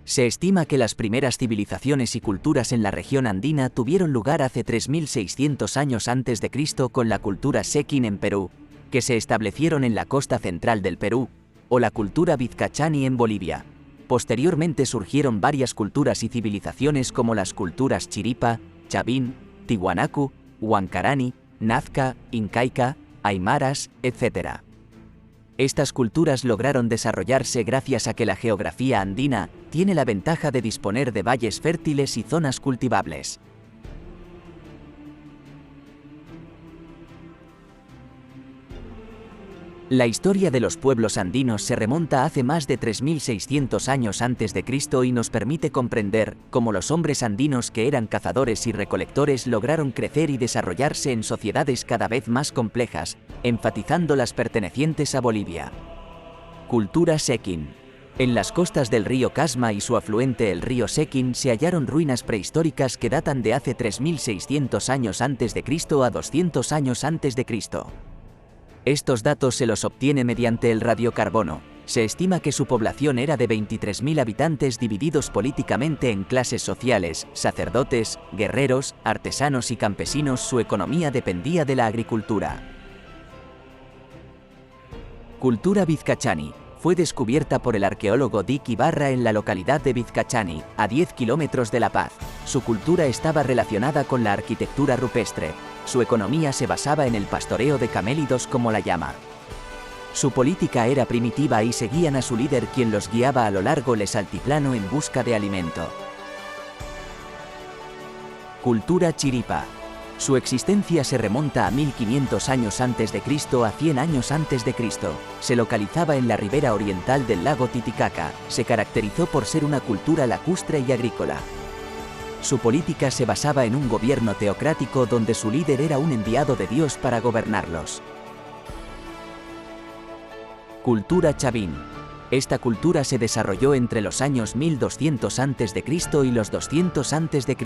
Se estima que las primeras civilizaciones y culturas en la región andina tuvieron lugar hace 3600 años antes de Cristo con la cultura Sequín en Perú, que se establecieron en la costa central del Perú, o la cultura Vizcachani en Bolivia. Posteriormente surgieron varias culturas y civilizaciones como las culturas Chiripa, Chavín, Tiwanaku, Huancarani, Nazca, Incaica, Aymaras, etc. Estas culturas lograron desarrollarse gracias a que la geografía andina tiene la ventaja de disponer de valles fértiles y zonas cultivables. La historia de los pueblos andinos se remonta hace más de 3600 años antes de Cristo y nos permite comprender cómo los hombres andinos que eran cazadores y recolectores lograron crecer y desarrollarse en sociedades cada vez más complejas, enfatizando las pertenecientes a Bolivia. Cultura Sequín. En las costas del río Casma y su afluente el río Sequín se hallaron ruinas prehistóricas que datan de hace 3600 años antes de Cristo a 200 años antes de Cristo. Estos datos se los obtiene mediante el radiocarbono. Se estima que su población era de 23.000 habitantes divididos políticamente en clases sociales, sacerdotes, guerreros, artesanos y campesinos. Su economía dependía de la agricultura. Cultura Vizcachani. Fue descubierta por el arqueólogo Dick Ibarra en la localidad de Vizcachani, a 10 kilómetros de La Paz. Su cultura estaba relacionada con la arquitectura rupestre. Su economía se basaba en el pastoreo de camélidos como la llama. Su política era primitiva y seguían a su líder quien los guiaba a lo largo del altiplano en busca de alimento. Cultura Chiripa. Su existencia se remonta a 1500 años antes de Cristo a 100 años antes de Cristo. Se localizaba en la ribera oriental del lago Titicaca. Se caracterizó por ser una cultura lacustre y agrícola. Su política se basaba en un gobierno teocrático donde su líder era un enviado de Dios para gobernarlos. Cultura Chavín. Esta cultura se desarrolló entre los años 1200 a.C. y los 200 a.C.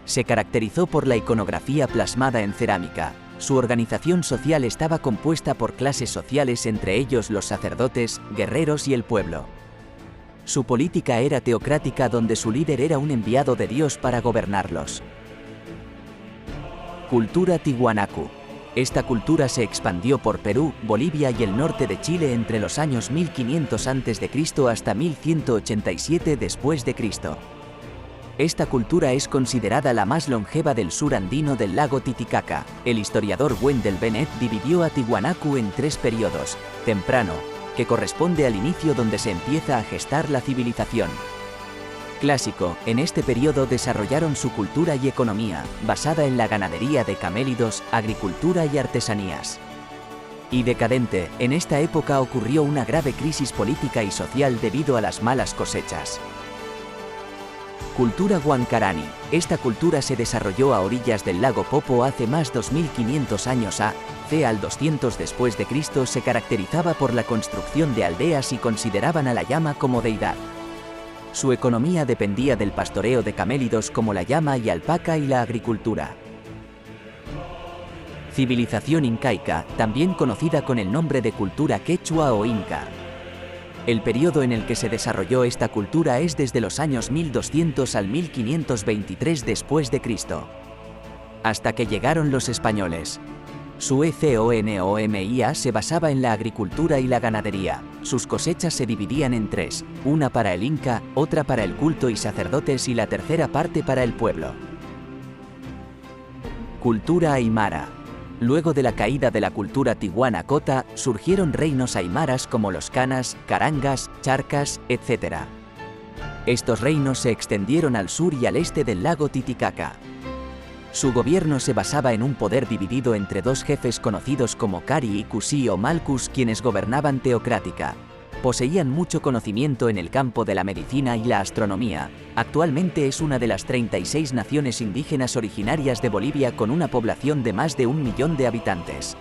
Se caracterizó por la iconografía plasmada en cerámica. Su organización social estaba compuesta por clases sociales, entre ellos los sacerdotes, guerreros y el pueblo. Su política era teocrática donde su líder era un enviado de Dios para gobernarlos. Cultura Tiwanaku. Esta cultura se expandió por Perú, Bolivia y el norte de Chile entre los años 1500 a.C. hasta 1187 después de Cristo. Esta cultura es considerada la más longeva del sur andino del lago Titicaca. El historiador Wendell Bennett dividió a Tiwanaku en 3 periodos: temprano, que corresponde al inicio donde se empieza a gestar la civilización; clásico, en este periodo desarrollaron su cultura y economía, basada en la ganadería de camélidos, agricultura y artesanías; y decadente, en esta época ocurrió una grave crisis política y social debido a las malas cosechas. Cultura Huancarani. Esta cultura se desarrolló a orillas del lago Popo hace más 2500 años a.C. al 200 después de Cristo. Se caracterizaba por la construcción de aldeas y consideraban a la llama como deidad. Su economía dependía del pastoreo de camélidos como la llama y alpaca y la agricultura. Civilización incaica, también conocida con el nombre de cultura quechua o inca. El periodo en el que se desarrolló esta cultura es desde los años 1200 al 1523 después de Cristo, hasta que llegaron los españoles. Su economía se basaba en la agricultura y la ganadería. Sus cosechas se dividían en 3, una para el inca, otra para el culto y sacerdotes y la tercera parte para el pueblo. Cultura aymara. Luego de la caída de la cultura tihuanacota, surgieron reinos aymaras como los canas, carangas, charcas, etc. Estos reinos se extendieron al sur y al este del lago Titicaca. Su gobierno se basaba en un poder dividido entre 2 jefes conocidos como Cari y Cusi o Malcus, quienes gobernaban teocrática. Poseían mucho conocimiento en el campo de la medicina y la astronomía. Actualmente es una de las 36 naciones indígenas originarias de Bolivia con una población de más de 1 millón de habitantes.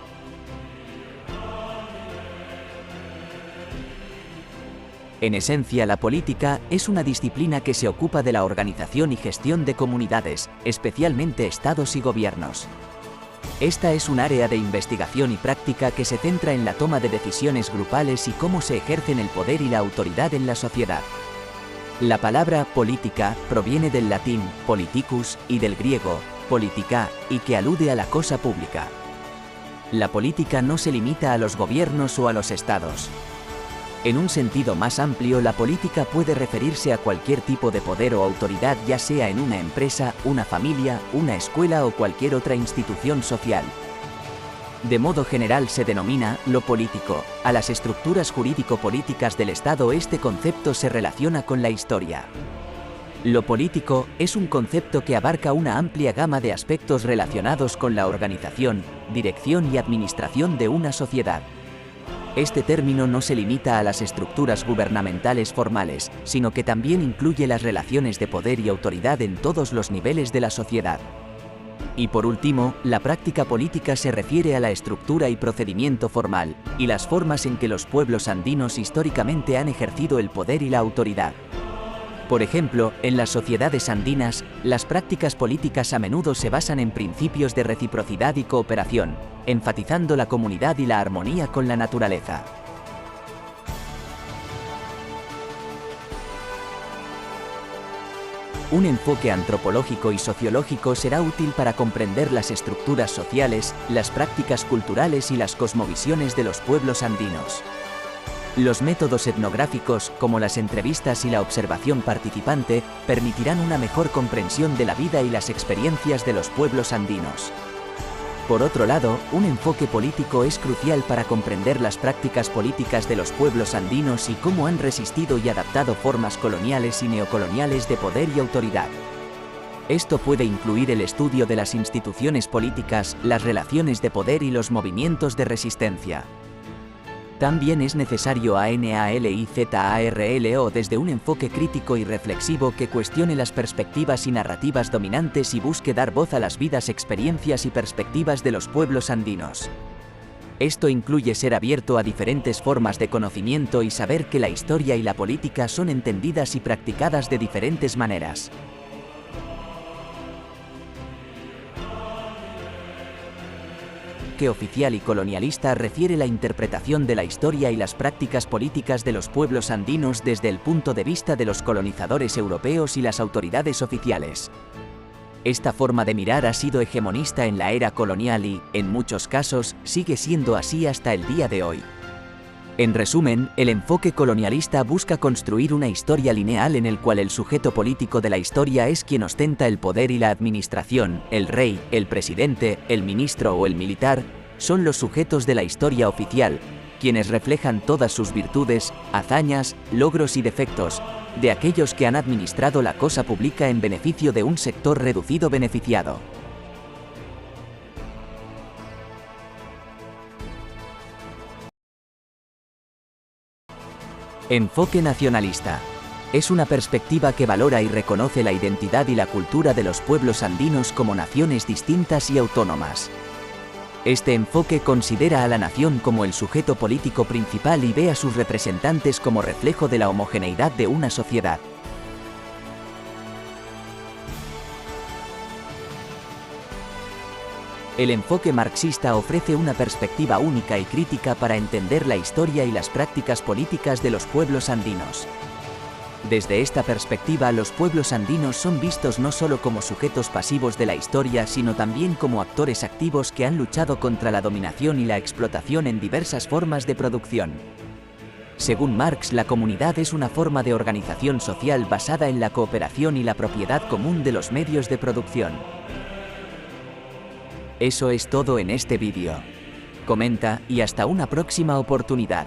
En esencia, la política es una disciplina que se ocupa de la organización y gestión de comunidades, especialmente estados y gobiernos. Esta es un área de investigación y práctica que se centra en la toma de decisiones grupales y cómo se ejercen el poder y la autoridad en la sociedad. La palabra política proviene del latín politicus y del griego politica, y que alude a la cosa pública. La política no se limita a los gobiernos o a los estados. En un sentido más amplio, la política puede referirse a cualquier tipo de poder o autoridad, ya sea en una empresa, una familia, una escuela o cualquier otra institución social. De modo general se denomina lo político a las estructuras jurídico-políticas del Estado. Este concepto se relaciona con la historia. Lo político es un concepto que abarca una amplia gama de aspectos relacionados con la organización, dirección y administración de una sociedad. Este término no se limita a las estructuras gubernamentales formales, sino que también incluye las relaciones de poder y autoridad en todos los niveles de la sociedad. Y por último, la práctica política se refiere a la estructura y procedimiento formal, y las formas en que los pueblos andinos históricamente han ejercido el poder y la autoridad. Por ejemplo, en las sociedades andinas, las prácticas políticas a menudo se basan en principios de reciprocidad y cooperación, enfatizando la comunidad y la armonía con la naturaleza. Un enfoque antropológico y sociológico será útil para comprender las estructuras sociales, las prácticas culturales y las cosmovisiones de los pueblos andinos. Los métodos etnográficos, como las entrevistas y la observación participante, permitirán una mejor comprensión de la vida y las experiencias de los pueblos andinos. Por otro lado, un enfoque político es crucial para comprender las prácticas políticas de los pueblos andinos y cómo han resistido y adaptado formas coloniales y neocoloniales de poder y autoridad. Esto puede incluir el estudio de las instituciones políticas, las relaciones de poder y los movimientos de resistencia. También es necesario analizarlo desde un enfoque crítico y reflexivo que cuestione las perspectivas y narrativas dominantes y busque dar voz a las vidas, experiencias y perspectivas de los pueblos andinos. Esto incluye ser abierto a diferentes formas de conocimiento y saber que la historia y la política son entendidas y practicadas de diferentes maneras. Oficial y colonialista refiere la interpretación de la historia y las prácticas políticas de los pueblos andinos desde el punto de vista de los colonizadores europeos y las autoridades oficiales. Esta forma de mirar ha sido hegemonista en la era colonial y, en muchos casos, sigue siendo así hasta el día de hoy. En resumen, el enfoque colonialista busca construir una historia lineal en el cual el sujeto político de la historia es quien ostenta el poder y la administración, el rey, el presidente, el ministro o el militar, son los sujetos de la historia oficial, quienes reflejan todas sus virtudes, hazañas, logros y defectos, de aquellos que han administrado la cosa pública en beneficio de un sector reducido beneficiado. Enfoque nacionalista. Es una perspectiva que valora y reconoce la identidad y la cultura de los pueblos andinos como naciones distintas y autónomas. Este enfoque considera a la nación como el sujeto político principal y ve a sus representantes como reflejo de la homogeneidad de una sociedad. El enfoque marxista ofrece una perspectiva única y crítica para entender la historia y las prácticas políticas de los pueblos andinos. Desde esta perspectiva, los pueblos andinos son vistos no solo como sujetos pasivos de la historia, sino también como actores activos que han luchado contra la dominación y la explotación en diversas formas de producción. Según Marx, la comunidad es una forma de organización social basada en la cooperación y la propiedad común de los medios de producción. Eso es todo en este vídeo. Comenta y hasta una próxima oportunidad.